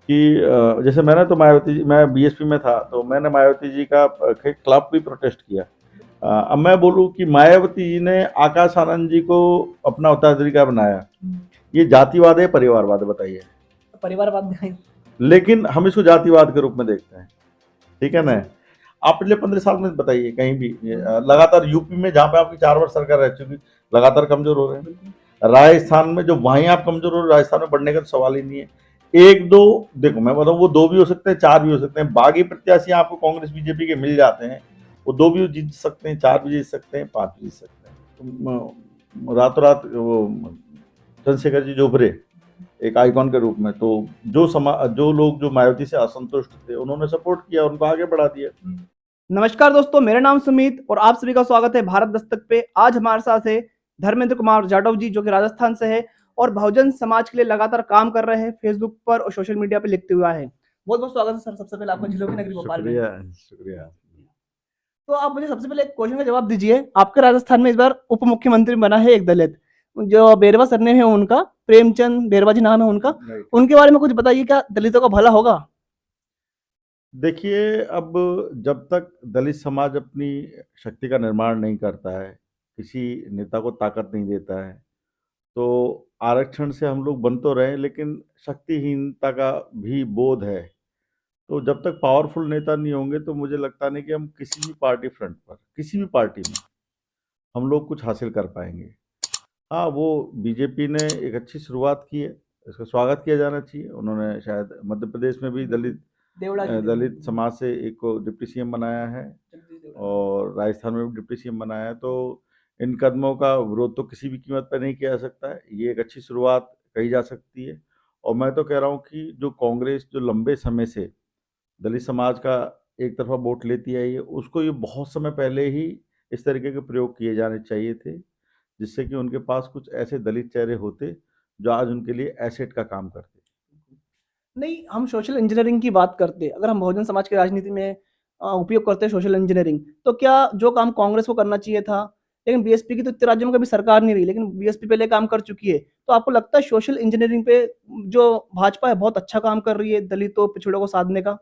कि जैसे मैंने तो मायावती जी, मैं बीएसपी में था तो मैंने मायावती जी का के खिलाफ भी प्रोटेस्ट किया। अब मैं बोलूं कि मायावती जी ने आकाश आनंद जी को अपना उत्तराधिकारी बनाया, ये जातिवाद है परिवारवाद है बताइए? परिवारवाद नहीं। लेकिन हम इसको जातिवाद के रूप में देखते हैं, ठीक है ना? आप पिछले 15 साल में बताइए कहीं भी लगातार यूपी में जहां पे आपकी 4 वर्ष सरकार रह चुकी, लगातार कमजोर हो रहे हैं। राजस्थान में जो वहीं आप कमजोर हो रहे, राजस्थान में बढ़ने का तो सवाल ही नहीं है। एक दो, देखो मैं बताऊं, वो दो भी हो सकते हैं, चार भी हो सकते हैं। बागी प्रत्याशी आपको कांग्रेस बीजेपी के मिल जाते हैं, वो दो भी जीत सकते हैं, चार भी जीत सकते हैं, पांच भी जीत सकते हैं। तो रातों रात वो चंद्रशेखर जी जो उभरे एक आइकॉन के रूप में, तो जो लोग जो मायावती से असंतुष्ट थे उन्होंने सपोर्ट किया, उनको आगे बढ़ा दिया। नमस्कार दोस्तों, मेरा नाम सुमित और आप सभी का स्वागत है भारत दस्तक पे। आज हमारे साथ है धर्मेंद्र कुमार जाटव जी, जो कि राजस्थान से है और बहुजन समाज के लिए लगातार काम कर रहे हैं, फेसबुक पर और सोशल मीडिया पे लिखते हुआ है। बहुत बहुत स्वागत है सर, सबसे पहले आपका जिलों की नगरी भोपाल में। शुक्रिया शुक्रिया। तो आप मुझे सबसे पहले एक क्वेश्चन का जवाब दीजिए। आपके राजस्थान में इस बार उप मुख्यमंत्री बना है एक दलित, जो बेरवा सरनेम है उनका, प्रेमचंद बेरवा जी नाम है उनका। उनके बारे में कुछ बताइए, क्या दलितों का भला होगा? देखिए, अब जब तक दलित समाज अपनी शक्ति का निर्माण नहीं करता है, किसी नेता को ताकत नहीं देता है, तो आरक्षण से हम लोग बन तो रहे हैं, लेकिन शक्तिहीनता का भी बोध है। तो जब तक पावरफुल नेता नहीं होंगे तो मुझे लगता नहीं कि हम किसी भी पार्टी फ्रंट पर, किसी भी पार्टी में हम लोग कुछ हासिल कर पाएंगे। हाँ, वो बीजेपी ने एक अच्छी शुरुआत की है, इसका स्वागत किया जाना चाहिए। उन्होंने शायद मध्य प्रदेश में भी दलित समाज से एक को डिप्टी सीएम बनाया है और राजस्थान में भी डिप्टी सीएम बनाया है। तो इन कदमों का विरोध तो किसी भी कीमत पर नहीं किया जा सकता है, ये एक अच्छी शुरुआत कही जा सकती है। और मैं तो कह रहा हूँ कि जो कांग्रेस जो लंबे समय से दलित समाज का एक तरफा वोट लेती आई है, उसको ये बहुत समय पहले ही इस तरीके के प्रयोग किए जाने चाहिए थे, जिससे कि उनके पास कुछ ऐसे दलित चेहरे होते जो आज उनके लिए एसेट का काम करते। नहीं, हम सोशल इंजीनियरिंग की बात करते हैं। अगर हम बहुजन समाज की राजनीति में उपयोग करते हैं सोशल इंजीनियरिंग, तो क्या जो काम कांग्रेस को करना चाहिए था, लेकिन बीएसपी की तो इतने राज्यों में कभी सरकार नहीं रही, लेकिन बीएसपी पहले काम कर चुकी है। तो आपको लगता है सोशल इंजीनियरिंग पे जो भाजपा है बहुत अच्छा काम कर रही है दलितों पिछड़ों को साधने का?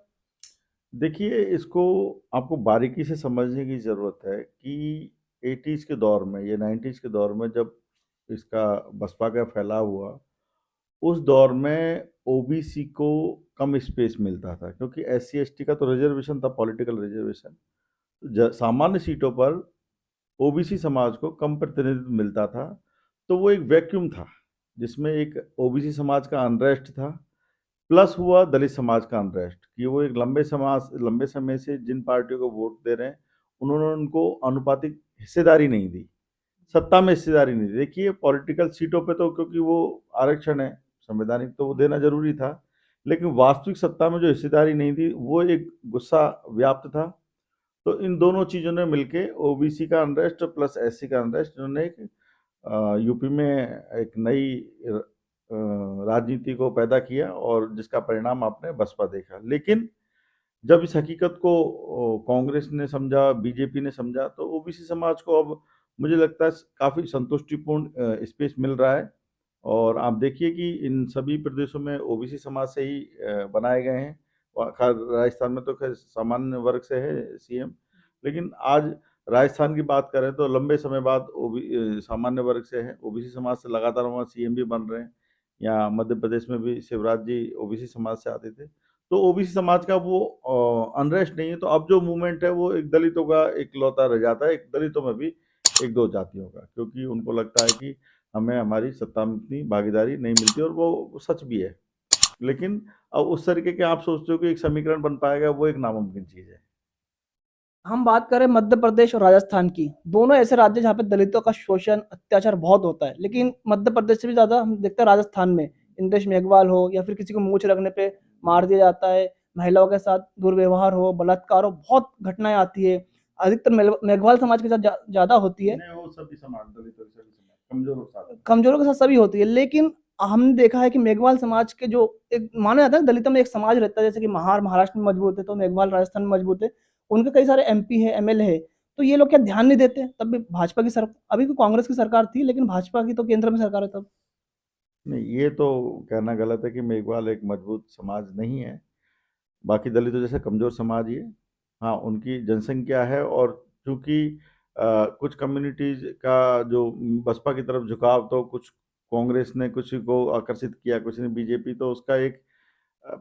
देखिए, इसको आपको बारीकी से समझने की ज़रूरत है कि 80s के दौर में या 90s के दौर में जब इसका बसपा का फैलाव हुआ, उस दौर में ओबीसी को कम स्पेस मिलता था, क्योंकि एससी एसटी का तो रिजर्वेशन था, पॉलिटिकल रिजर्वेशन। सामान्य सीटों पर ओबीसी समाज को कम प्रतिनिधित्व मिलता था। तो वो एक वैक्यूम था जिसमें एक ओबीसी समाज का अनरेस्ट था, प्लस हुआ दलित समाज का अनरेस्ट, कि वो एक लंबे समय से जिन पार्टियों को वोट दे रहे हैं उन्होंने उनको अनुपातिक हिस्सेदारी नहीं दी, सत्ता में हिस्सेदारी नहीं दी। देखिए, पॉलिटिकल सीटों पे तो क्योंकि वो आरक्षण है संवैधानिक, तो वो देना जरूरी था, लेकिन वास्तविक सत्ता में जो हिस्सेदारी नहीं दी, वो एक गुस्सा व्याप्त था। तो इन दोनों चीज़ों ने मिलके ओबीसी का अनरेस्ट प्लस एससी का अनरेस्ट, इन्होंने एक यूपी में एक नई राजनीति को पैदा किया और जिसका परिणाम आपने बसपा देखा। लेकिन जब इस हकीकत को कांग्रेस ने समझा, बीजेपी ने समझा, तो ओबीसी समाज को अब मुझे लगता है काफ़ी संतुष्टिपूर्ण स्पेस मिल रहा है। और आप देखिए कि इन सभी प्रदेशों में ओबीसी समाज से ही बनाए गए हैं। खैर राजस्थान में तो खैर सामान्य वर्ग से है सीएम, लेकिन आज राजस्थान की बात करें तो लंबे समय बाद सामान्य वर्ग से है, ओबीसी समाज से लगातार वहाँ सीएम भी बन रहे हैं। या मध्य प्रदेश में भी शिवराज जी ओबीसी समाज से आते थे। तो ओबीसी समाज का वो अनरेस्ट नहीं है। तो अब जो मूवमेंट है वो एक दलितों का इकलौता रह जाता है, एक दलितों में भी एक दो जातियों का, क्योंकि उनको लगता है कि हमें हमारी सत्ता में इतनी भागीदारी नहीं मिलती, और वो सच भी है। लेकिन अब उस तरीके के आप सोचते हो कि एक समीकरण बन पाएगा, वो एक नामुमकिन चीज़ है। हम बात करें मध्य प्रदेश और राजस्थान की, दोनों ऐसे राज्य जहाँ पे दलितों का शोषण अत्याचार बहुत होता है, लेकिन मध्य प्रदेश से भी ज्यादा हम देखते हैं राजस्थान में इंद्रेश मेघवाल हो या फिर किसी को मूंछ रखने पे मार दिया जाता है, महिलाओं के साथ दुर्व्यवहार हो, बलात्कार हो, बहुत घटनाएं आती है। अधिकतर मेघवाल समाज के साथ ज्यादा होती है। नहीं, वो सभी समाज, दलित और सभी समाज, कमजोर और साथ में। कमजोरों के साथ सभी होती है, लेकिन हमने देखा है कि मेघवाल समाज के जो एक माना जाता है दलितों में एक समाज रहता है, जैसे कि महाराष्ट्र में मजबूत है तो मेघवाल राजस्थान में मजबूत है, उनके कई सारे एमपी है, एमएलए है। तो ये लोग क्या ध्यान नहीं देते? तब भी भाजपा की सरकार, अभी तो कांग्रेस की सरकार थी लेकिन भाजपा की तो केंद्र में सरकार है तब। नहीं, ये तो कहना गलत है कि मेघवाल एक मजबूत समाज नहीं है। बाकी दलितों जैसे कमजोर समाज ही है। हाँ, उनकी जनसंख्या है, और चूंकि कुछ कम्युनिटीज का जो बसपा की तरफ झुकाव, तो कुछ कांग्रेस ने कुछ को आकर्षित किया, कुछ ने बीजेपी, तो उसका एक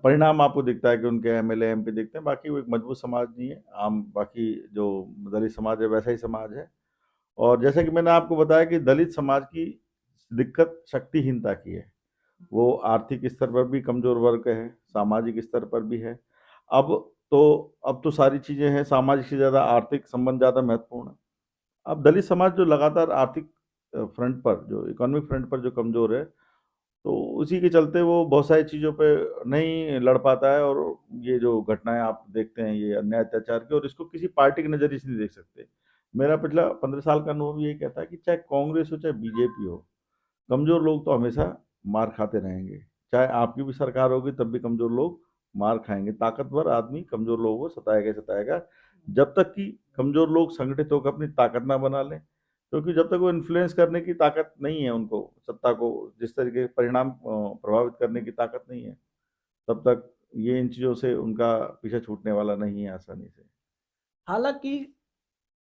परिणाम आपको दिखता है कि उनके एमएलए एमपी दिखते हैं। बाकी वो एक मजबूत समाज नहीं है। आम बाकी जो दलित समाज है वैसा ही समाज है। और जैसा कि मैंने आपको बताया कि दलित समाज की दिक्कत शक्तिहीनता की है। वो आर्थिक स्तर पर भी कमजोर वर्ग है, सामाजिक स्तर पर भी है। अब तो अब तो सारी चीजें हैं, सामाजिक से ज्यादा आर्थिक संबंध ज्यादा महत्वपूर्ण है। अब दलित समाज जो लगातार आर्थिक फ्रंट पर, जो इकोनॉमिक फ्रंट पर जो कमजोर है, तो उसी के चलते वो बहुत सारी चीज़ों पे नहीं लड़ पाता है। और ये जो घटनाएं आप देखते हैं, ये अन्याय अत्याचार की, और इसको किसी पार्टी के नज़रिए से नहीं देख सकते। मेरा पिछला 15 साल का अनुभव ये कहता है कि चाहे कांग्रेस हो चाहे बीजेपी हो, कमजोर लोग तो हमेशा मार खाते रहेंगे। चाहे आपकी भी सरकार होगी तब भी कमजोर लोग मार खाएंगे। ताकतवर आदमी कमजोर लोगों को सताएगा ही सताएगा, जब तक कि कमजोर लोग संगठित होकर अपनी ताकत ना बना लें। क्योंकि जब तक वो इन्फ्लुएंस करने की ताकत नहीं है उनको, सत्ता को जिस तरीके के परिणाम प्रभावित करने की ताकत नहीं है, तब तक ये इन चीज़ों से उनका पीछा छूटने वाला नहीं है आसानी से। हालांकि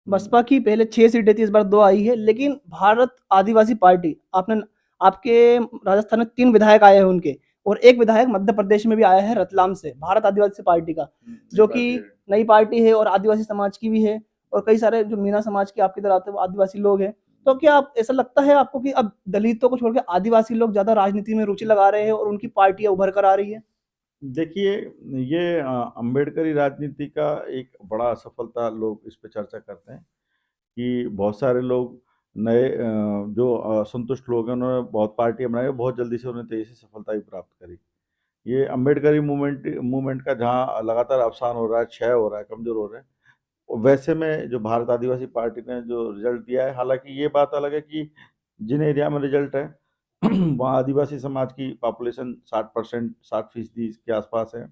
बसपा की पहले 6 सीटें थी, इस बार 2 आई है, लेकिन भारत आदिवासी पार्टी आपने आपके राजस्थान में 3 विधायक आए हैं उनके, और एक विधायक मध्य प्रदेश में भी आया है रतलाम से, भारत आदिवासी पार्टी का, नई जो कि पार्टी है। नई पार्टी है और आदिवासी समाज की भी है, और कई सारे जो मीना समाज के आपकी तरह आते हैं वो आदिवासी लोग हैं। तो क्या आप ऐसा लगता है आपको कि अब दलितों को छोड़ के आदिवासी लोग ज्यादा राजनीति में रुचि लगा रहे हैं और उनकी पार्टियां उभर कर आ रही है? देखिए, ये अम्बेडकरी राजनीति का एक बड़ा असफलता लोग इस पे चर्चा करते हैं कि बहुत सारे लोग नए जो असंतुष्ट लोग हैं, उन्होंने बहुत पार्टियां बनाई, बहुत जल्दी से उन्होंने तेजी से सफलता भी प्राप्त करी। ये अम्बेडकरी मूवमेंट मूवमेंट का जहाँ लगातार अवसान हो रहा है, क्षय हो रहा है, कमजोर हो रहा है, वैसे में जो भारत आदिवासी पार्टी ने जो रिजल्ट दिया है, हालांकि ये बात अलग है कि जिन एरिया में रिजल्ट है वहाँ आदिवासी समाज की पॉपुलेशन 60%, 60% के आसपास है,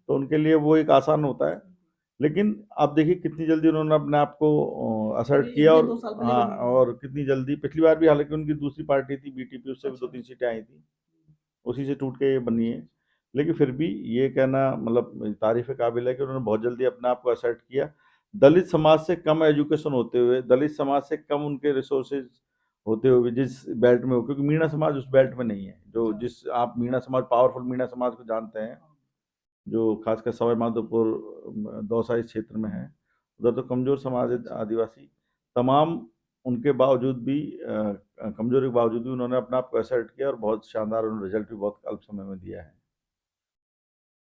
तो उनके लिए वो एक आसान होता है। लेकिन आप देखिए कितनी जल्दी उन्होंने अपने आप को असर्ट किया, और हाँ, और कितनी जल्दी, पिछली बार भी हालांकि उनकी दूसरी पार्टी थी बीटीपी, उससे भी 2-3 सीटें आई थी, उसी से टूट के ये बनी है। लेकिन फिर भी ये कहना मतलब तारीफ काबिल है कि उन्होंने बहुत जल्दी अपने आप को असर्ट किया। दलित समाज से कम एजुकेशन होते हुए, दलित समाज से कम उनके रिसोर्सेज होते हुए जिस बेल्ट में हो, क्योंकि मीणा समाज उस बेल्ट में नहीं है, जो जिस आप मीणा समाज, पावरफुल मीणा समाज को जानते हैं, जो खासकर सवाई माधोपुर दौसा इस क्षेत्र में है, उधर तो कमजोर समाज है आदिवासी। तमाम उनके बावजूद भी कमजोरी के बावजूद भी उन्होंने अपने आप को असर्ट किया, और बहुत शानदार उन्होंने रिजल्ट भी बहुत अल्प समय में दिया है।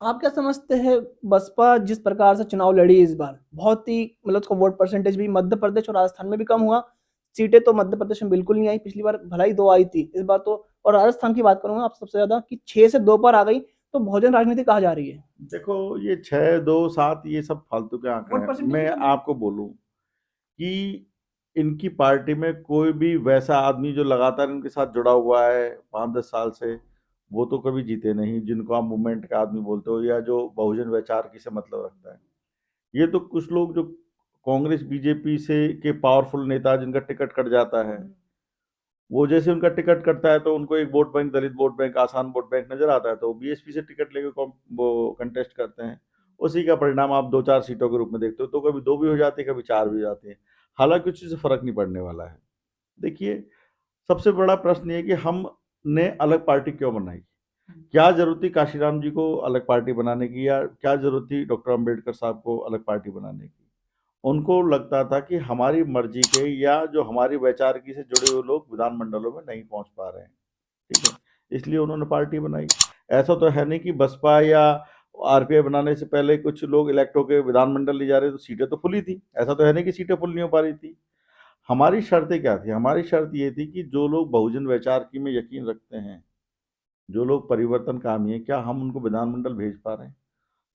आप क्या समझते हैं, बसपा जिस प्रकार से चुनाव लड़ी इस बार, बहुत ही मतलब उसका वोट परसेंटेज भी मध्य प्रदेश और राजस्थान में भी कम हुआ, सीटें तो मध्य प्रदेश में बिल्कुल नहीं आई, पिछली बार भला ही 2 आई थी, इस बार तो, और राजस्थान की बात करूंगा आप सबसे ज्यादा कि 6 से 2 पर आ गई, तो बहुजन राजनीति कहा जा रही है। देखो, ये 6-2-7 ये सब फालतू के आंकड़े वोट हैं। परसेंटेज मैं भी कम है। आपको बोलूं कि इनकी पार्टी में कोई भी वैसा आदमी जो लगातार इनके साथ जुड़ा हुआ है 5-10 साल से, वो तो कभी जीते नहीं, जिनको आप मूवमेंट का आदमी बोलते हो, या जो बहुजन वैचार की से मतलब रखता है। ये तो कुछ लोग जो कांग्रेस बीजेपी से के पावरफुल नेता, जिनका टिकट कट जाता है, वो जैसे उनका टिकट कटता है तो उनको एक वोट बैंक, दलित वोट बैंक, आसान वोट बैंक नजर आता है, तो बीएसपी से टिकट लेके वो कंटेस्ट करते हैं। उसी का परिणाम आप 2-4 सीटों के रूप में देखते हो, तो कभी 2 भी हो जाती है, कभी 4 भी हो जाती है। हालांकि उस चीज से फर्क नहीं पड़ने वाला है। देखिए, सबसे बड़ा प्रश्न ये है कि हमने अलग पार्टी क्यों बनाई? क्या जरूरत थी काशीराम जी को अलग पार्टी बनाने की, या क्या जरूरत थी डॉक्टर अंबेडकर साहब को अलग पार्टी बनाने की? उनको लगता था कि हमारी मर्जी के या जो हमारी वैचारिकी से जुड़े हुए लोग विधानमंडलों में नहीं पहुंच पा रहे हैं, ठीक है, इसलिए उन्होंने पार्टी बनाई। ऐसा तो है नहीं कि बसपा या आरपीआई बनाने से पहले कुछ लोग इलेक्ट होकर विधानमंडल ले जा रहे, तो सीटें तो फुली थी। ऐसा तो है नहीं कि सीटें फुल नहीं हो पा रही थी। हमारी शर्तें क्या थी? हमारी शर्त ये थी कि जो लोग बहुजन वैचारिकी में यकीन रखते हैं, जो लोग परिवर्तन कामी है, क्या हम उनको विधानमंडल भेज पा रहे हैं?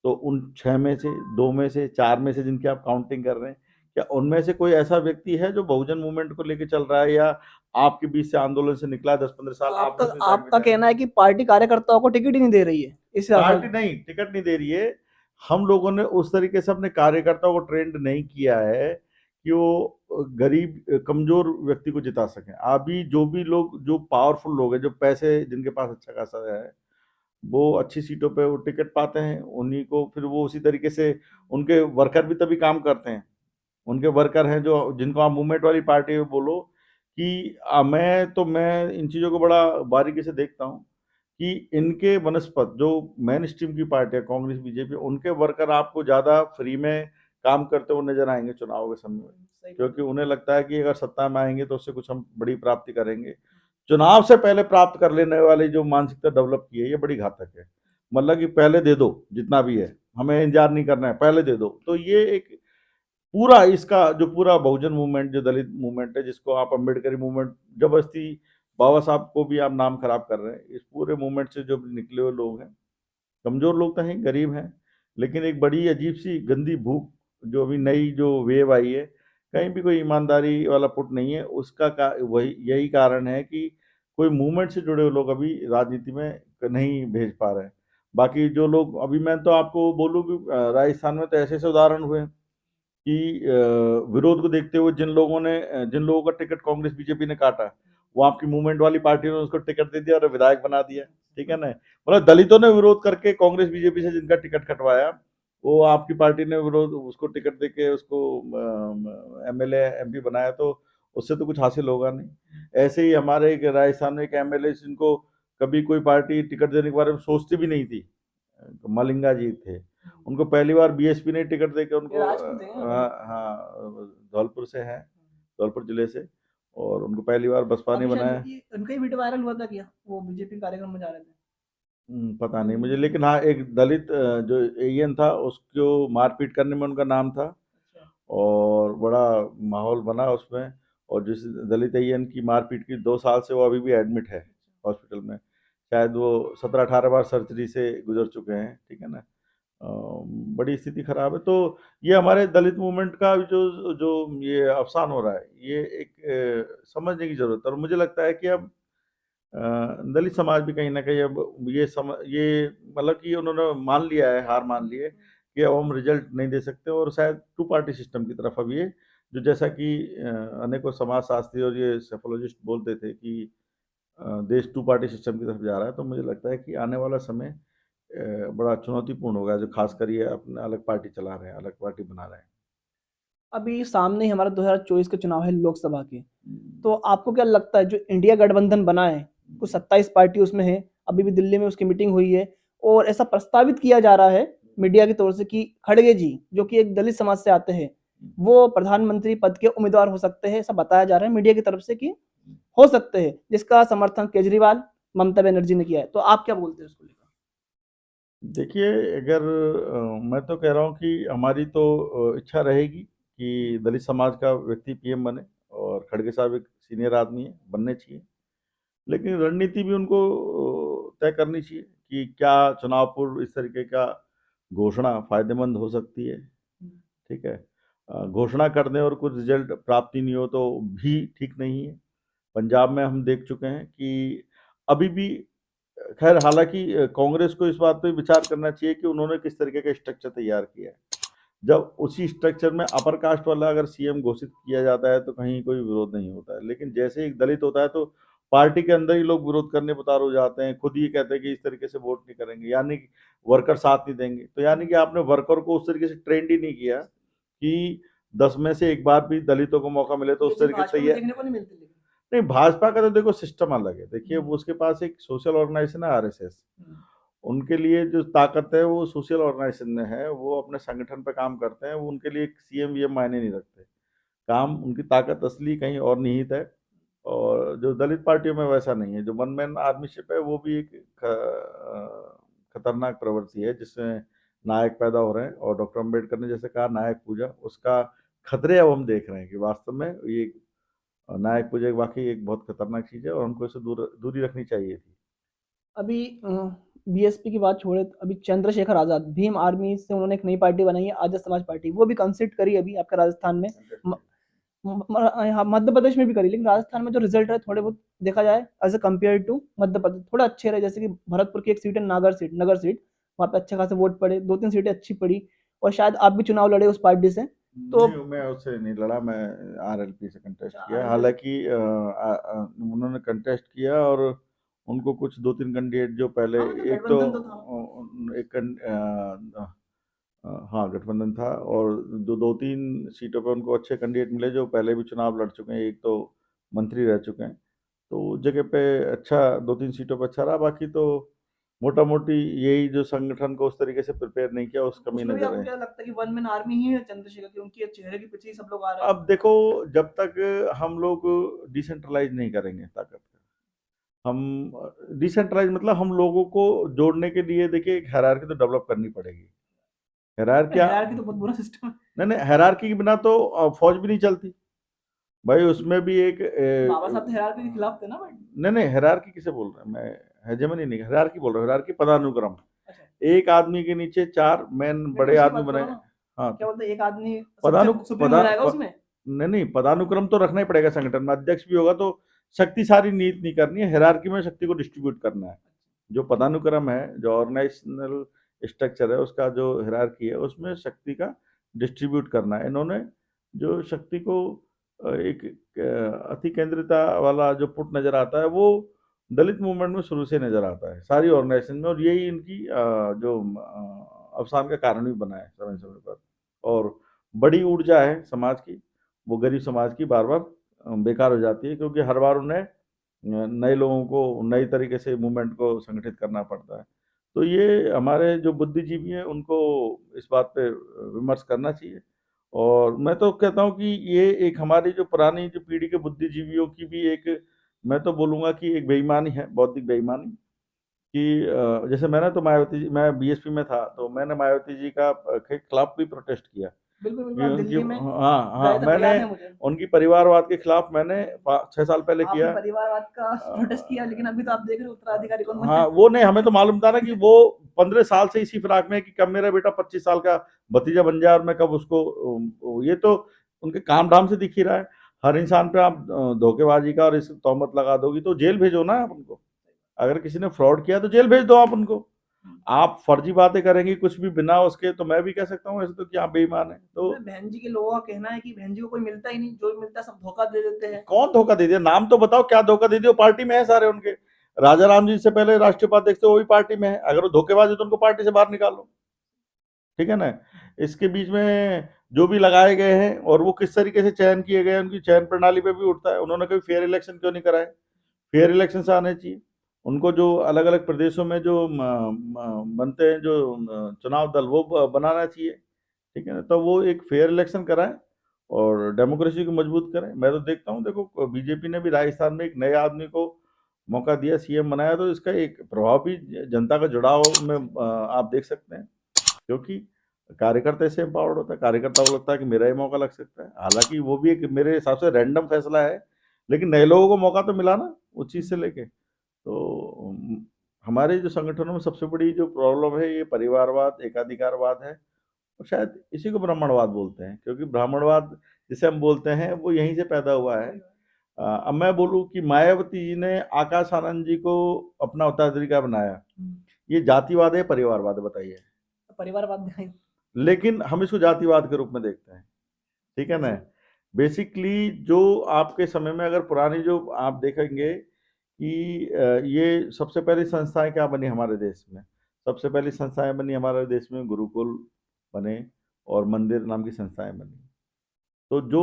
तो उन 6 में से 2 में से 4 में से जिनकी आप काउंटिंग कर रहे हैं, क्या उनमें से कोई ऐसा व्यक्ति है जो बहुजन मूवमेंट को लेके चल रहा है, या आपके बीच से आंदोलन से निकला 10-15 साल, आप आपका उसमें से आपका कहना है कि पार्टी कार्यकर्ताओं को टिकट ही नहीं दे रही है इस पार्टी नहीं, टिकट नहीं दे रही है। हम लोगों ने उस तरीके से अपने कार्यकर्ताओं को ट्रेंड नहीं किया है कि वो गरीब कमजोर व्यक्ति को जिता सकें। अभी जो भी लोग, जो पावरफुल लोग हैं, जो पैसे जिनके पास अच्छा खासा है, वो अच्छी सीटों पे वो टिकट पाते हैं, उन्हीं को फिर वो उसी तरीके से, उनके वर्कर भी तभी काम करते हैं। उनके वर्कर हैं जो, जिनको आप मूवमेंट वाली पार्टी में बोलो कि मैं इन चीज़ों को बड़ा बारीकी से देखता हूँ कि इनके वनस्पत जो मेन स्ट्रीम की पार्टियां कांग्रेस बीजेपी, उनके वर्कर आपको ज़्यादा फ्री में काम करते हुए नजर आएंगे चुनाव के समय में, क्योंकि उन्हें लगता है कि अगर सत्ता में आएंगे तो उससे कुछ हम बड़ी प्राप्ति करेंगे। चुनाव से पहले प्राप्त कर लेने वाली जो मानसिकता डेवलप की है, ये बड़ी घातक है। मतलब कि पहले दे दो जितना भी है, हमें इंतजार नहीं करना है, पहले दे दो। तो ये एक पूरा इसका जो पूरा बहुजन मूवमेंट, जो दलित मूवमेंट है, जिसको आप अम्बेडकरी मूवमेंट, जबरदस्ती बाबा साहब को भी आप नाम खराब कर रहे हैं। इस पूरे मूवमेंट से जो निकले हुए लोग हैं, कमजोर लोग तो हैं, गरीब हैं, लेकिन एक बड़ी अजीब सी गंदी भूख, जो अभी नई जो वेव आई है, कहीं भी कोई ईमानदारी वाला पुट नहीं है उसका वही यही कारण है कि कोई मूवमेंट से जुड़े हुए लोग अभी राजनीति में नहीं भेज पा रहे हैं। बाकी जो लोग अभी, मैं तो आपको बोलूँ कि राजस्थान में तो ऐसे ऐसे उदाहरण हुए हैं कि विरोध को देखते हुए जिन लोगों का टिकट कांग्रेस बीजेपी ने काटा, वो आपकी मूवमेंट वाली पार्टी ने उसको टिकट दे दिया और विधायक बना दिया। ठीक है ना? मतलब दलितों ने विरोध करके कांग्रेस बीजेपी से जिनका टिकट कटवाया, वो आपकी पार्टी ने विरोध, उसको टिकट देके उसको एमएलए एमपी बनाया, तो उससे तो कुछ हासिल होगा नहीं। ऐसे ही हमारे एक राजस्थान में एक एमएलए, जिनको कभी कोई पार्टी टिकट देने के बारे में सोचती भी नहीं थी, मलिंगा जी थे, उनको पहली बार बीएसपी ने टिकट देके उनको, हाँ, धौलपुर से हैं, धौलपुर जिले से, और उनको पहली बार बसपा ने बनाया। उनका ही वीडियो वायरल हुआ था क्या, वो बीजेपी कार्यक्रम में जा रहे थे? पता नहीं मुझे, लेकिन हाँ, एक दलित जो एएन था उसको मारपीट करने में उनका नाम था, और बड़ा माहौल बना उसमें। और जिस दलित एएन की मारपीट की 2 साल से वो अभी भी एडमिट है हॉस्पिटल में। शायद वो 17-18 बार सर्जरी से गुजर चुके हैं। ठीक है ना? बड़ी स्थिति खराब है। तो ये हमारे दलित मूवमेंट का जो जो ये अवसान हो रहा है, ये एक समझने की जरूरत है। और मुझे लगता है कि अब दलित समाज भी कहीं ना कहीं अब ये मतलब कि उन्होंने मान लिया है, हार मान ली है कि अब हम रिजल्ट नहीं दे सकते, और शायद टू पार्टी सिस्टम की तरफ अब ये, जो जैसा कि अनेकों समाजशास्त्री और ये सेफोलॉजिस्ट बोलते थे कि देश टू पार्टी सिस्टम की तरफ जा रहा है। तो मुझे लगता है कि आने वाला समय बड़ा चुनौतीपूर्ण होगा, जो खासकर ये अपने अलग पार्टी चला रहे हैं, अलग पार्टी बना रहे हैं। अभी सामने ही हमारा 2024 के चुनाव है लोकसभा के, तो आपको क्या लगता है जो इंडिया गठबंधन बना है, कुछ 27 पार्टी उसमें है, अभी भी दिल्ली में उसकी मीटिंग हुई है, और ऐसा प्रस्तावित किया जा रहा है मीडिया की तौर से कि खड़गे जी, जो कि एक दलित समाज से आते हैं, वो प्रधानमंत्री पद के उम्मीदवार हो सकते हैं। ऐसा बताया जा रहा है मीडिया की तरफ से कि हो सकते हैं, जिसका समर्थन केजरीवाल, ममता बनर्जी ने किया है। तो आप क्या बोलते हैं उसको लेकर? देखिए, अगर मैं तो कह रहा हूँ कि हमारी तो इच्छा रहेगी कि दलित समाज का व्यक्ति पीएम बने, और खड़गे साहब एक सीनियर आदमी है, बनने चाहिए। लेकिन रणनीति भी उनको तय करनी चाहिए कि क्या चुनाव पूर्व इस तरीके का घोषणा फायदेमंद हो सकती है। ठीक है? घोषणा कर दें और कुछ रिजल्ट प्राप्ति नहीं हो तो भी ठीक नहीं है। पंजाब में हम देख चुके हैं कि अभी भी, खैर हालांकि कांग्रेस को इस बात पे विचार करना चाहिए कि उन्होंने किस तरीके का स्ट्रक्चर तैयार किया है। जब उसी स्ट्रक्चर में अपर कास्ट वाला अगर सीएम घोषित किया जाता है तो कहीं कोई विरोध नहीं होता है, लेकिन जैसे एक दलित होता है तो पार्टी के अंदर ही लोग विरोध करने पर उतार हो जाते हैं, खुद ही कहते हैं कि इस तरीके से वोट नहीं करेंगे, यानी कि वर्कर साथ नहीं देंगे। तो यानी कि आपने वर्कर को उस तरीके से ट्रेंड ही नहीं किया कि 10 में से एक बार भी दलितों को मौका मिले तो उस तरीके से तैयार। देखने को नहीं मिलती, लेकिन नहीं, भाजपा का तो देखो सिस्टम अलग है। देखिए, वो उसके पास एक सोशल ऑर्गेनाइजेशन है, आरएसएस। उनके लिए जो ताकत है वो सोशल ऑर्गेनाइजेशन में है, वो अपने संगठन पे काम करते हैं, वो उनके लिए सीएम वीएम मायने नहीं रखते। काम, उनकी ताकत असली कहीं और निहित है। और जो दलित पार्टियों में वैसा नहीं है, जो वन मैन आर्मीशिप है, वो भी एक खतरनाक प्रवृत्ति है जिसमें नायक पैदा हो रहे हैं। और डॉक्टर अम्बेडकर ने जैसे कहा, नायक पूजा, उसका खतरे अब हम देख रहे हैं कि वास्तव में ये नायक पूजा वाकई एक बहुत खतरनाक चीज़ है, और हमको इसे दूरी रखनी चाहिए थी। अभी बीएसपी की बात छोड़े, अभी चंद्रशेखर आजाद भीम आर्मी से उन्होंने एक नई पार्टी बनाई है, आजाद समाज पार्टी, वो भी कंसिड करी अभी आपका राजस्थान में, यहाँ मध्य प्रदेश में भी करी, लेकिन राजस्थान में जो रिजल्ट है थोड़े बहुत देखा जाए as a compare to Madhya Pradesh थोड़ा अच्छे रहे। जैसे कि भरतपुर की एक सीट है, नगर सीट, वहाँ पे अच्छे खासे वोट पड़े, 2-3 सीटें अच्छी पड़ी, और शायद आप भी चुनाव लड़े उस पार्टी से। तो नहीं, मैं उससे नहीं लड़ा, मैं आरएलपी से कंटेस्ट अच्छा किया। आरएलपी हालांकि उन्होंने कंटेस्ट किया और उनको कुछ दो तीन कैंडिडेट जो पहले, हाँ मतलब एक तो गठबंधन तो था। हाँ गठबंधन था, और दो दो तीन सीटों पे उनको अच्छे कैंडिडेट मिले जो पहले भी चुनाव लड़ चुके हैं, एक तो मंत्री रह चुके हैं। तो उस जगह पे अच्छा, दो तीन सीटों पे अच्छा रहा। बाकी तो मोटा मोटी यही, जो संगठन को उस तरीके से प्रिपेयर नहीं किया, उस कमी उसमें भी नजर आपको आई। क्या लगता है कि वन मैन आर्मी ही है चंद्रशेखर की, उनके चेहरे के पीछे ही सब लोग आ रहे हैं? अब देखो, जब तक हम लोग डिसेंट्रलाइज नहीं करेंगे ताकत, हम डिसेंट्रलाइज मतलब हम लोगों को जोड़ने के लिए देखिए एक हायरार्की तो डेवलप करनी पड़ेगी। हायरार्की, हायरार्की तो बहुत बुरा सिस्टम है। नहीं नहीं, हायरार्की के बिना तो फौज भी नहीं चलती भाई। उसमें भी एक बाबा साहब तो हायरार्की के खिलाफ थे ना बट। नहीं नहीं, हायरार्की किसे बोल रहे हैं मैं? हेजेमनी नहीं, हायरार्की बोल रहा हूँ। हायरार्की पदानुक्रम। अच्छा एक आदमी के नीचे चार मेन मैं बड़े उसी की आदमी बात कर बने। रहा हूँ ना। हाँ, क्या बोलते हैं एक आदमी सबसे पदानु सुप्रीम पदा हो जाएगा प, उसमें? नहीं नहीं, पदानुक्रम तो रखना ही पड़ेगा संगठन में। अध्यक्ष भी होगा तो शक्ति सारी नीत नहीं करनी है, हायरार्की में शक्ति को डिस्ट्रीब्यूट करना है। जो पदानुक्रम है, जो ऑर्गेनाइजेशनल स्ट्रक्चर है, उसका जो हायरार्की है, उसमें शक्ति का डिस्ट्रीब्यूट करना है। इन्होंने जो शक्ति को एक अति केंद्रिता वाला जो पुट नजर आता है, वो दलित मूवमेंट में शुरू से नजर आता है सारी ऑर्गेनाइजेशन में, और यही इनकी जो अवसान का कारण भी बना है समय समय पर। और बड़ी ऊर्जा है समाज की, वो गरीब समाज की बार बार बेकार हो जाती है, क्योंकि हर बार उन्हें नए लोगों को नई तरीके से मूवमेंट को संगठित करना पड़ता है। तो ये हमारे जो बुद्धिजीवी हैं उनको इस बात पे विमर्श करना चाहिए। और मैं तो कहता हूँ कि ये एक हमारी जो पुरानी जो पीढ़ी के बुद्धिजीवियों की भी एक, मैं तो बोलूँगा कि एक बेईमानी है, बौद्धिक बेईमानी। कि जैसे मैंने तो मायावती जी, मैं बीएसपी में था तो मैंने मायावती जी का के खिलाफ भी प्रोटेस्ट किया। बिल्कुल बिल्कुल, ये आप उनकी, दिल्ली में हाँ हाँ, गए थे तो मैंने याद है मुझे। उनकी परिवारवाद के खिलाफ मैंने 6 साल पहले आपने किया। परिवारवाद का प्रोटेस्ट किया लेकिन अभी तो आप देख रहे हो उत्तराधिकारी कौन बने। हाँ, वो नहीं, हमें तो मालूम था ना कि वो 15 साल से इसी फिराक में है कि कब मेरा बेटा 25 साल का भतीजा बन जाए और मैं कब उसको ये तो उनके काम धाम से दिख ही रहा है। हर इंसान पे आप धोखेबाजी का और इस तोहमत लगा दोगी तो जेल भेजो ना आप उनको। अगर किसी ने फ्रॉड किया तो जेल भेज दो आप उनको। आप फर्जी बातें करेंगी कुछ भी बिना उसके, तो मैं भी कह सकता हूँ ऐसे तो कि आप बेईमान है। तो बहन जी के लोगों का कहना है कि बहन जी को कोई मिलता ही नहीं, जो भी मिलता है सब धोखा दे देते हैं। कौन धोखा दे दिया? नाम तो बताओ क्या धोखा दे दिया? पार्टी में है सारे उनके। राजा राम जी से पहले राष्ट्रीय उपाध्यक्ष थे, वो भी पार्टी में है। अगर वो धोखेबाज है तो उनको पार्टी से बाहर निकालो। ठीक है ना? इसके बीच में जो भी लगाए गए हैं और वो किस तरीके से चयन किए गए हैं, उनकी चयन प्रणाली पे भी उठता है। उन्होंने कभी फेयर इलेक्शन क्यों नहीं कराए? फेयर इलेक्शन से आने चाहिए। उनको जो अलग अलग प्रदेशों में जो बनते हैं जो चुनाव दल, वो बनाना चाहिए। ठीक है ना? तो वो एक फेयर इलेक्शन कराएं और डेमोक्रेसी को मजबूत करें। मैं तो देखता हूँ, देखो बीजेपी ने भी राजस्थान में एक नए आदमी को मौका दिया, सीएम बनाया, तो इसका एक प्रभाव भी जनता का जुड़ाव में आप देख सकते हैं। क्योंकि कार्यकर्ता इससे एम्पावर्ड होता है, कार्यकर्ता को लगता है कि मेरा ही मौका लग सकता है। हालांकि वो भी एक मेरे हिसाब से रैंडम फैसला है, लेकिन नए लोगों को मौका तो मिला ना उस चीज़ से लेके। तो हमारे जो संगठनों में सबसे बड़ी जो प्रॉब्लम है, ये परिवारवाद, एकाधिकारवाद है। और शायद इसी को ब्राह्मणवाद बोलते हैं, क्योंकि ब्राह्मणवाद जिसे हम बोलते हैं वो यहीं से पैदा हुआ है। अब मैं बोलूँ कि मायावती जी ने आकाश आनंद जी को अपना उत्तराधिकारी का बनाया, ये जातिवाद है परिवारवाद है? बताइए। परिवारवाद दिखाई। लेकिन हम इसको जातिवाद के रूप में देखते हैं। ठीक है ना? बेसिकली जो आपके समय में, अगर पुरानी जो आप देखेंगे कि ये सबसे पहली संस्थाएं क्या बनी हमारे देश में? सबसे पहली संस्थाएं बनी हमारे देश में, गुरुकुल बने और मंदिर नाम की संस्थाएं बनी। तो जो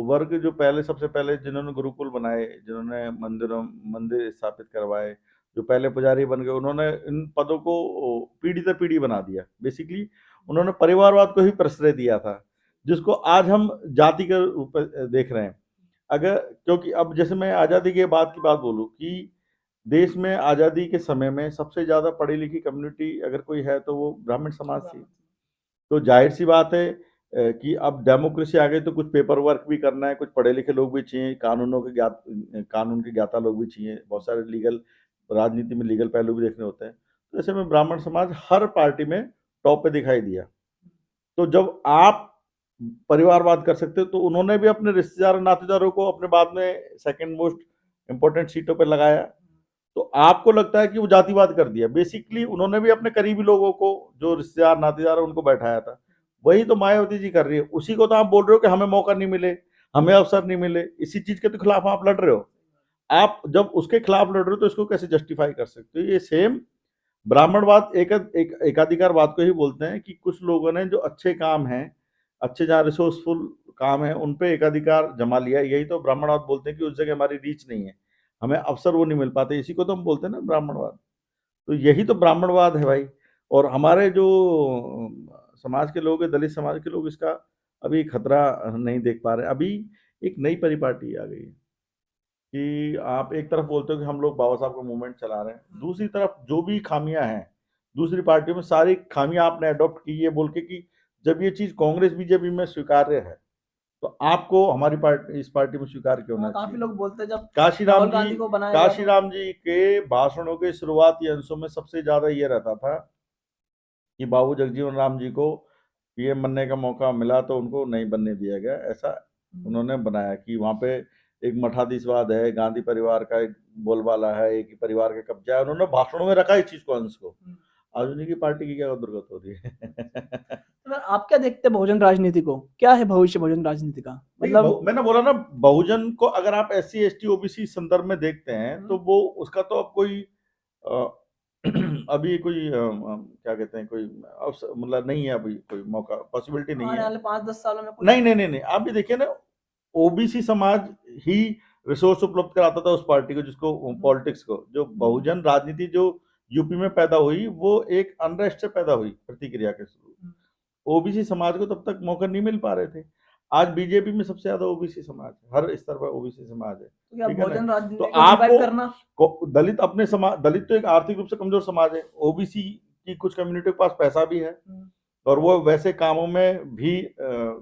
वर्ग जो पहले, सबसे पहले जिन्होंने गुरुकुल बनाए, जिन्होंने मंदिर स्थापित करवाए, जो पहले पुजारी बन गए, उन्होंने इन पदों को पीढ़ी दर पीढ़ी बना दिया। बेसिकली उन्होंने परिवारवाद को ही प्रश्रय दिया था, जिसको आज हम जाति के रूप में देख रहे हैं। अगर, क्योंकि अब जैसे मैं आज़ादी के बाद की बात बोलूँ कि देश में आज़ादी के समय में सबसे ज़्यादा पढ़ी लिखी कम्युनिटी अगर कोई है तो वो ब्राह्मण समाज थी। तो जाहिर सी बात है कि अब डेमोक्रेसी आ गई तो कुछ पेपर वर्क भी करना है, कुछ पढ़े लिखे लोग भी चाहिए, कानून के ज्ञाता लोग भी चाहिए, बहुत सारे लीगल, राजनीति में लीगल पहलू भी देखने होते हैं। तो ऐसे में ब्राह्मण समाज हर पार्टी में टॉप पे दिखाई दिया। तो जब आप परिवारवाद कर सकते हो, तो उन्होंने भी अपने रिश्तेदार नातेदारों को अपने बाद में सेकंड मोस्ट इंपॉर्टेंट सीटों पर लगाया। तो आपको लगता है कि वो जातिवाद कर दिया? बेसिकली उन्होंने भी अपने करीबी लोगों को, जो रिश्तेदार नातेदार उनको बैठाया था। वही तो मायावती जी कर रही है, उसी को तो आप बोल रहे हो कि हमें मौका नहीं मिले, हमें अवसर नहीं मिले, इसी चीज के तो खिलाफ आप लड़ रहे हो। आप जब उसके खिलाफ लड़ रहे हो तो इसको कैसे जस्टिफाई कर सकते हो? ये सेम ब्राह्मणवाद एकाधिकारवाद को ही बोलते हैं कि कुछ लोगों ने जो अच्छे काम हैं, अच्छे जहाँ रिसोर्सफुल काम है, उन पे एकाधिकार जमा लिया। यही तो ब्राह्मणवाद बोलते हैं कि उस जगह हमारी रीच नहीं है, हमें अवसर वो नहीं मिल पाते, इसी को तो हम बोलते हैं ना ब्राह्मणवाद। तो यही तो ब्राह्मणवाद है भाई। और हमारे जो समाज के लोग हैं, दलित समाज के लोग, इसका अभी खतरा नहीं देख पा रहे। अभी एक नई परिपाटी आ गई है कि आप एक तरफ बोलते हो कि हम लोग बाबा साहब का मूवमेंट चला रहे हैं, दूसरी तरफ जो भी खामियां हैं दूसरी पार्टियों में, सारी खामियां आपने अडॉप्ट की है बोल के कि जब ये चीज कांग्रेस बीजेपी में स्वीकार्य है तो आपको हमारी पार्टी, इस पार्टी में स्वीकार क्यों होना काफी चाहिए? लोग बोलते हैं जब काशीराम राहुल जी, गांधी को बनाया गया तो काशीराम जी के भाषणों के शुरुआती अंशों में सबसे ज्यादा ये रहता था कि बाबू जगजीवन राम जी को पीएम बनने का मौका मिला तो उनको नहीं बनने दिया गया, ऐसा उन्होंने बनाया कि वहाँ पे एक मठाधीशवाद है, गांधी परिवार का एक बोलबाला है, एक ही परिवार का कब्जा है, उन्होंने भाषणों में रखा इस चीज को, अंश को। आज उन्हीं की पार्टी की क्या दुर्गत हो रही है? तो आप क्या देखते हैं बहुजन राजनीति को? क्या है भविष्य बहुजन राजनीति का? मतलब मैंने बोला ना, बहुजन को अगर आप SC ST OBC संदर्भ में देखते हैं तो वो उसका तो अब कोई अभी कोई क्या कहते हैं, कोई मतलब नहीं है, अभी कोई मौका, पॉसिबिलिटी नहीं आने है वाले 5-10 सालों में कुछ नहीं नहीं नहीं नहीं। आप भी देखिए ना, OBC समाज ही रिसोर्स उपलब्ध कराता था उस पार्टी को, जिसको पॉलिटिक्स को। जो बहुजन राजनीति जो यूपी में पैदा हुई वो एक अनरेस्ट से पैदा हुई, प्रतिक्रिया के शुरू। OBC समाज को तब तक मौका नहीं मिल पा रहे थे। आज बीजेपी में सबसे ज्यादा OBC समाज है, हर स्तर पर OBC समाज है, तो ठीक है बहुजन ना? राजनीति तो को रिवाइव करना आपको दलित अपने समाज, दलित तो एक आर्थिक रूप से कमजोर समाज है, OBC की कुछ कम्युनिटी के पास पैसा भी है और वो वैसे कामों में भी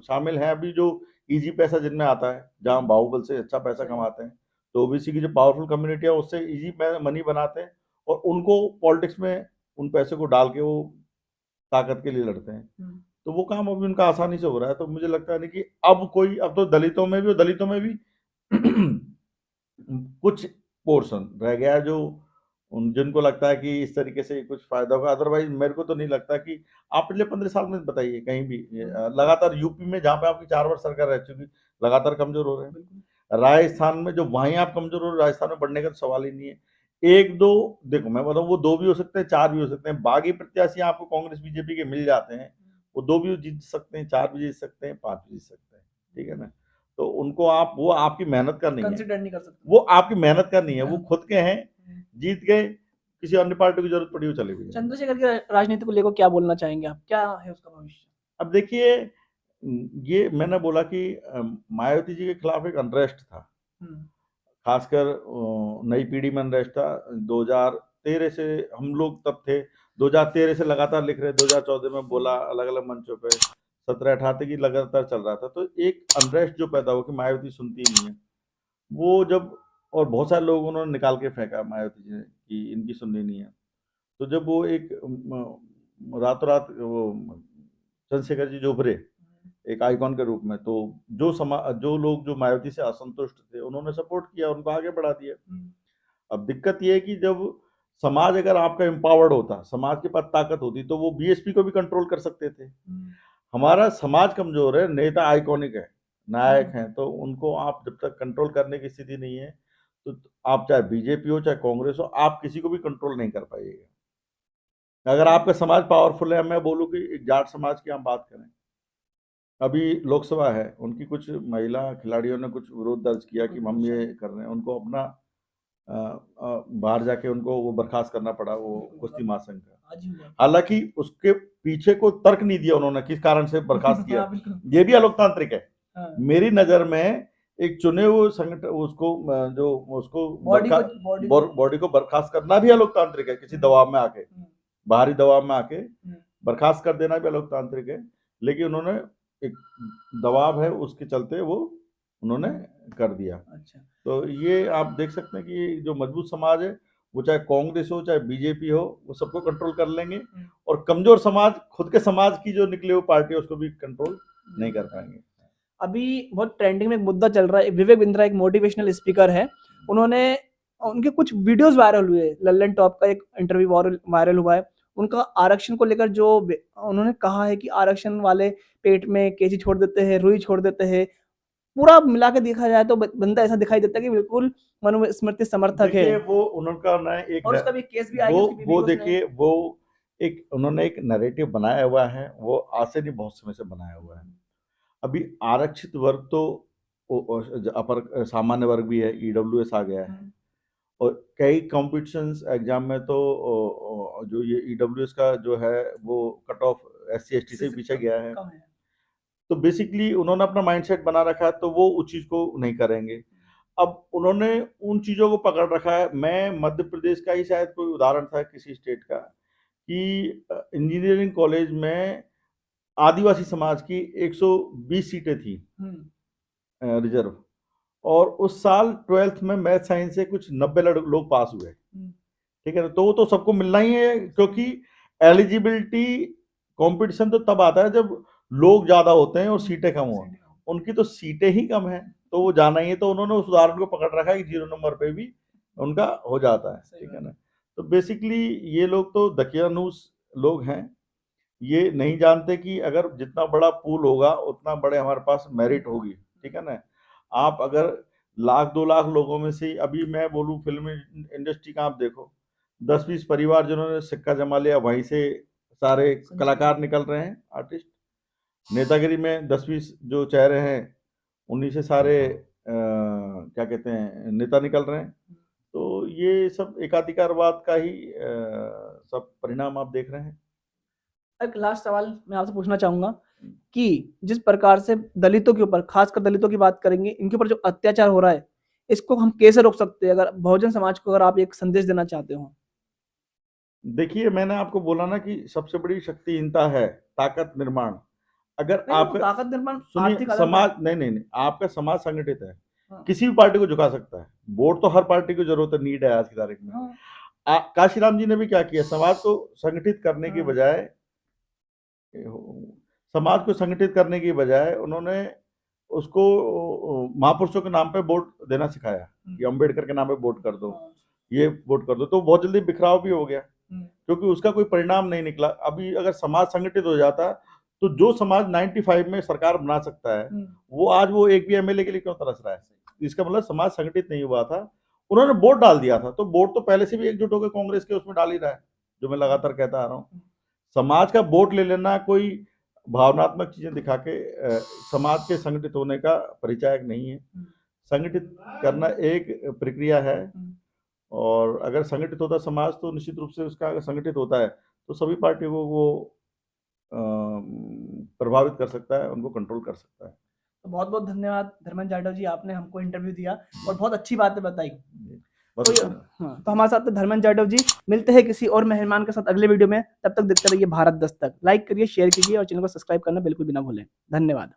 शामिल हैं अभी, जो इजी पैसा जिनमें आता है, जहाँ बाहुबल से अच्छा पैसा कमाते हैं। तो OBC की जो पावरफुल कम्युनिटी है उससे इजी मनी बनाते हैं और उनको पॉलिटिक्स में उन पैसे को डाल के वो ताकत के लिए लड़ते हैं। तो वो काम अभी उनका आसानी से हो रहा है। तो मुझे लगता है कि अब तो दलितों में भी कुछ पोर्शन रह गया जो जिनको लगता है कि इस तरीके से कुछ फायदा होगा। अदरवाइज मेरे को तो नहीं लगता कि आप पिछले 15 साल में बताइए कहीं भी लगातार यूपी में, जहाँ पे आपकी 4 वर्ष सरकार रह चुकी, लगातार कमजोर हो रहे हैं। राजस्थान में जो वहीं आप कमजोर हो रहे, राजस्थान में बढ़ने का तो सवाल ही नहीं है। एक दो, देखो मैं बताऊं, वो 2 भी हो सकते हैं, 4 भी हो सकते हैं। बागी प्रत्याशी आपको कांग्रेस बीजेपी के मिल जाते हैं, वो 2 भी जीत सकते हैं, 4 भी जीत सकते हैं, 5 भी जीत सकते हैं, ठीक है ना? तो उनको आप, वो आपकी मेहनत का नहीं है, कंसिडर नहीं कर सकते, वो आपकी मेहनत का नहीं है, वो खुद के हैं, जीत गए, किसी अन्य पार्टी की जरूरत पड़ी, वो चली गई। चंद्रशेखर की राजनीति को लेकर क्या बोलना चाहेंगे आप? क्या है उसका भविष्य? अब देखिए, ये मैंने बोला कि मायावती जी के खिलाफ एक अनरेस्ट था, खासकर नई पीढ़ी में अनरेस्ट था। 2013 से हम लोग तब थे, 2013 से लगातार लिख रहे, 2014 में बोला अलग अलग मंचों पे, 17-18 तक ही लगातार चल रहा था। तो एक अनरेस्ट जो पैदा हो कि मायावती सुनती नहीं है, वो जब, और बहुत सारे लोग उन्होंने निकाल के फेंका मायावती जी ने कि इनकी सुननी नहीं है। तो जब वो एक रातों रात वो चंद्रशेखर जी जो उभरे एक आइकॉन के रूप में, तो जो लोग जो मायावती से असंतुष्ट थे उन्होंने सपोर्ट किया, उनको आगे बढ़ा दिया। अब दिक्कत ये है कि जब समाज अगर आपका एम्पावर्ड होता, समाज के पास ताकत होती, तो वो बीएसपी को भी कंट्रोल कर सकते थे। हमारा समाज कमजोर है, नेता आइकॉनिक है, नायक हैं, तो उनको आप जब तक कंट्रोल करने की स्थिति नहीं है, तो आप चाहे बीजेपी हो चाहे कांग्रेस हो, आप किसी को भी कंट्रोल नहीं कर पाइएगा। अगर आपका समाज पावरफुल है, मैं बोलूँ कि एक जाट समाज की हम बात करें, अभी लोकसभा है, उनकी कुछ महिला खिलाड़ियों ने कुछ विरोध दर्ज किया कि हम ये कर रहे हैं, उनको अपना बाहर जाके उनको वो बर्खास्त करना पड़ा, वो कुश्ती महासंघ का। हालांकि उसके पीछे को तर्क नहीं दिया उन्होंने किस कारण से बर्खास्त किया। ये भी अलोकतांत्रिक है मेरी नजर में। एक चुने हुए संगठन उसको जो उसको बॉडी को बर्खास्त करना भी अलोकतांत्रिक है, किसी दबाव में आके, बाहरी दबाव में आके बर्खास्त कर देना भी अलोकतांत्रिक है। लेकिन उन्होंने एक दबाव है उसके चलते वो उन्होंने कर दिया। अच्छा, तो ये आप देख सकते हैं कि जो मजबूत समाज है, वो चाहे कांग्रेस हो चाहे बीजेपी हो, वो सबको कंट्रोल कर लेंगे, और कमजोर समाज, खुद के समाज की जो निकले हुए पार्टी है, उसको भी कंट्रोल नहीं कर पाएंगे। अभी बहुत ट्रेंडिंग में एक मुद्दा चल रहा है, विवेक बिंद्रा एक मोटिवेशनल स्पीकर है, उन्होंने, उनके कुछ वीडियोस वायरल हुए, लल्लन टॉप का एक इंटरव्यू वायरल हुआ है, उनका आरक्षण को लेकर जो उन्होंने कहा है कि आरक्षण वाले पेट में केची छोड़ देते हैं, रुई छोड़ देते हैं, पूरा मिला के देखा जाए तो बंदा ऐसा दिखाई देता है कि बिल्कुल मनुस्मृति समर्थक है। देखिए वो उनका ना एक और उसका भी केस भी आया उसकी बीवी वो को उसने। देखिए वो एक उन्होंने एक नैरेटिव बनाया हुआ है, वो आज से नहीं बहुत समय से बनाया हुआ है। अभी आरक्षित वर्ग तो अपर सामान्य वर्ग भी है, ईडब्ल्यूएस आ गया है और कई कॉम्पिटिशन्स एग्जाम में तो जो ये ईडब्ल्यूएस का जो है वो कट ऑफ एससी एसटी से पीछे गया है। तो बेसिकली उन्होंने अपना माइंडसेट बना रखा है, तो वो उस चीज को नहीं करेंगे। अब उन्होंने उन चीजों को पकड़ रखा है। मैं मध्य प्रदेश का ही शायद कोई उदाहरण था किसी स्टेट का कि इंजीनियरिंग कॉलेज में आदिवासी समाज की 120 सीटें थी रिजर्व, और उस साल 12th में मैथ साइंस से कुछ 90 लोग पास हुए। ठीक है ना, तो वो तो सबको मिलना ही है, क्योंकि एलिजिबिलिटी कंपटीशन तो तब आता है जब लोग ज्यादा होते हैं और सीटें कम हो। उनकी तो सीटें ही कम है, तो वो जाना ही है। तो उन्होंने उस उदाहरण को पकड़ रखा है कि 0 नंबर पे भी उनका हो जाता है। ठीक है ना, तो बेसिकली ये लोग तो दकियानूस लोग हैं। ये नहीं जानते कि अगर जितना बड़ा पूल होगा उतना बड़े हमारे पास मेरिट होगी। ठीक है ना, आप अगर 1,00,000 2 लाख लोगों में से, अभी मैं बोलूं फिल्म इंडस्ट्री का आप देखो, 10-20 परिवार जिन्होंने सिक्का जमा लिया, वहीं से सारे कलाकार निकल रहे हैं, आर्टिस्ट। नेतागिरी में 10-20 जो चेहरे हैं उन्हीं से सारे क्या कहते हैं नेता निकल रहे हैं। तो ये सब एकाधिकारवाद का ही सब परिणाम आप देख रहे हैं। एक लास्ट सवाल मैं आपसे पूछना चाहूंगा कि जिस प्रकार से दलितों के ऊपर, खासकर दलितों की बात करेंगे, इनके ऊपर जो अत्याचार हो रहा है, इसको हम कैसे रोक सकते हैं? अगर बहुजन समाज को अगर आप एक संदेश देना चाहते हो। देखिए मैंने आपको बोला ना कि सबसे बड़ी शक्तिहीनता है ताकत निर्माण। अगर आप ताकत निर्माण सुनिए, समाज नहीं, आपका समाज संगठित है, किसी भी पार्टी को झुका सकता है। वोट तो हर पार्टी की जरूरत है, नीड है आज की तारीख में। काशीराम जी ने भी क्या किया, समाज को संगठित करने की बजाय, समाज को संगठित करने की बजाय उन्होंने उसको महापुरुषों के नाम पे वोट देना सिखाया कि अम्बेडकर के नाम पे वोट कर दो, ये वोट कर दो। तो बहुत जल्दी बिखराव भी हो गया, क्योंकि उसका कोई परिणाम नहीं निकला। अभी अगर समाज संगठित हो जाता तो जो समाज 95 में सरकार बना सकता है, वो आज वो एक भी एमएलए के लिए क्यों तरस रहा है? इसका मतलब समाज संगठित नहीं हुआ था, उन्होंने वोट डाल दिया था। तो वोट तो पहले से भी एकजुट होकर कांग्रेस के उसमें डाल ही रहा है, जो मैं लगातार कहता आ रहा हूँ। समाज का वोट ले लेना कोई भावनात्मक चीजें दिखा के समाज के संगठित होने का परिचायक नहीं है। संगठित करना एक प्रक्रिया है, और अगर संगठित होता समाज तो निश्चित रूप से उसका, अगर संगठित होता है तो सभी पार्टियों को वो प्रभावित कर सकता है, उनको कंट्रोल कर सकता है। तो बहुत बहुत धन्यवाद धर्मेंद्र जाटव जी, आपने हमको इंटरव्यू दिया और बहुत अच्छी बातें बताई। तो हमारे साथ धर्मेंद्र जाटव जी। मिलते हैं किसी और मेहमान के साथ अगले वीडियो में। तब तक देखते रहिए भारत दस्तक। लाइक करिए, शेयर कीजिए और चैनल को सब्सक्राइब करना बिल्कुल भी ना भूलें। धन्यवाद।